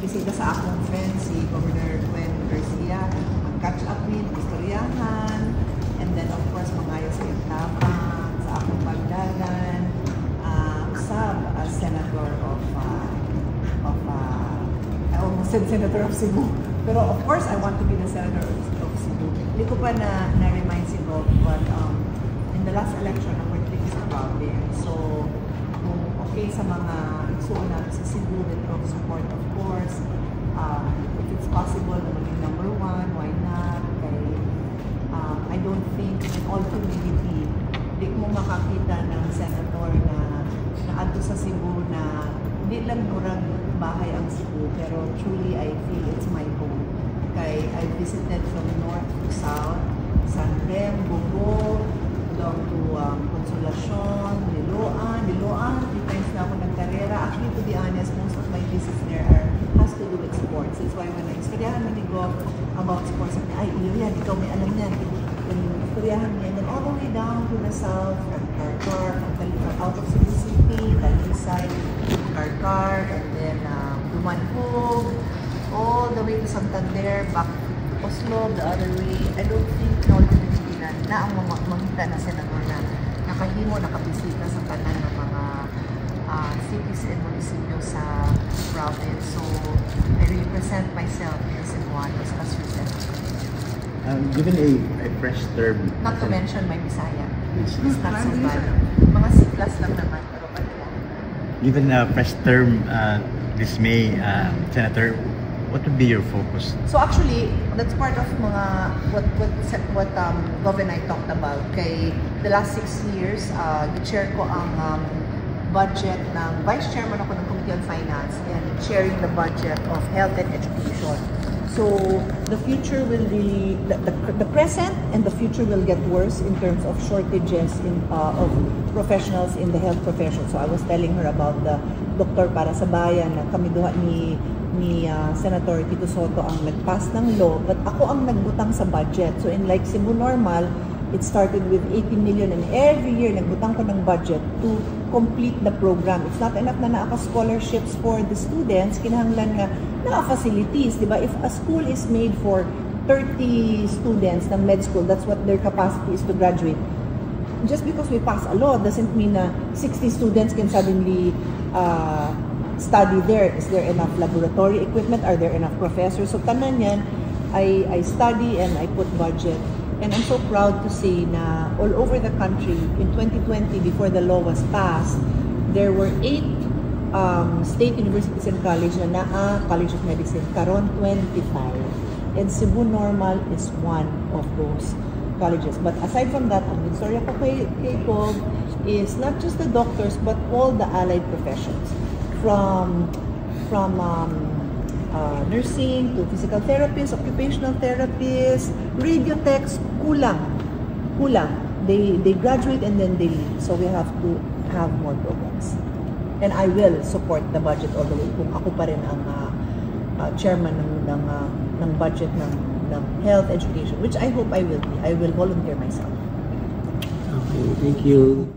bisita sa akong friend, si Governor Gwen Garcia, mag-catch up with, istoryahan, and then of course, mangayo sa iyong tapang, sa akong pagdagan, usab as Senator I almost said Senator of Cebu. Pero of course, I want to be the Senator of Cebu. Hindi ko pa na-remind si Bob, but in the last election, ang politics is problem. So, kung okay sa mga igsuon natin sa Cebu with of support, of course, if it's possible na maging number one, why not? Kay, I don't think in all humility, di mo makakita ng senator na adto sa Cebu na hindi lang murag bahay ang Cebu, pero truly I feel it's my home. Kay I visited from north to south, San Rem, Bogo, down to Consolacion, Liloan, 3 times na ako nagkarera. Actually, to be honest, most of my visits there has to do with sports. That's why when istoryahan mo ni Go about sports, ay, yan, ikaw may alam yan. Istoryahan niya. And then all the way down to the south, from Carcar, out of Cebu City, Talisay, Carcar, and then Dumanhog, all the way to Santander, back to Oslo, the other way. I don't think na ang mamita na senador na nakahimo, nakabisita sa tanan ng mga cities and municipio sa province. So, I represent myself in Cebuanos as your senator. Given a fresh term... Not to mention my Bisaya. It's not so bad. Mga C+ lang naman, pero pala. Given a fresh term this May, Senator, what would be your focus? So actually, that's part of mga what Gov and I talked about. Kay the last 6 years, i-chair ko ang budget ng Vice Chairman ako ng Committee on Finance and chairing the budget of health and education. So the future will really, the present and the future will get worse in terms of shortages of professionals in the health profession. So I was telling her about the doktor para sa bayan na kami duha ni Senator Tito Soto ang nag-pass ng law, but ako ang nagbutang sa budget. So in like Cebu Normal, it started with 80 million and every year nagbutang ko ng budget to complete the program. It's not enough na naaka-scholarships for the students, kinahanglan nga facilities, di ba? If a school is made for 30 students ng med school, that's what their capacity is to graduate. Just because we pass a law doesn't mean na 60 students can suddenly study there. Is there enough laboratory equipment? Are there enough professors? So tanan yan, I study and I put budget. And I'm so proud to say na all over the country, in 2020, before the law was passed, there were 8 state universities and college na College of Medicine, karon 25. And Cebu Normal is one of those colleges. But aside from that, ang istorya ko kay Gov is not just the doctors, but all the allied professions. From nursing to physical therapists, occupational therapists, radio techs, kulang. They graduate and then they leave. So we have to have more programs. And I will support the budget all the way kung ako pa rin ang chairman ng budget ng health education, which I hope I will be. I will volunteer myself. Okay, thank you.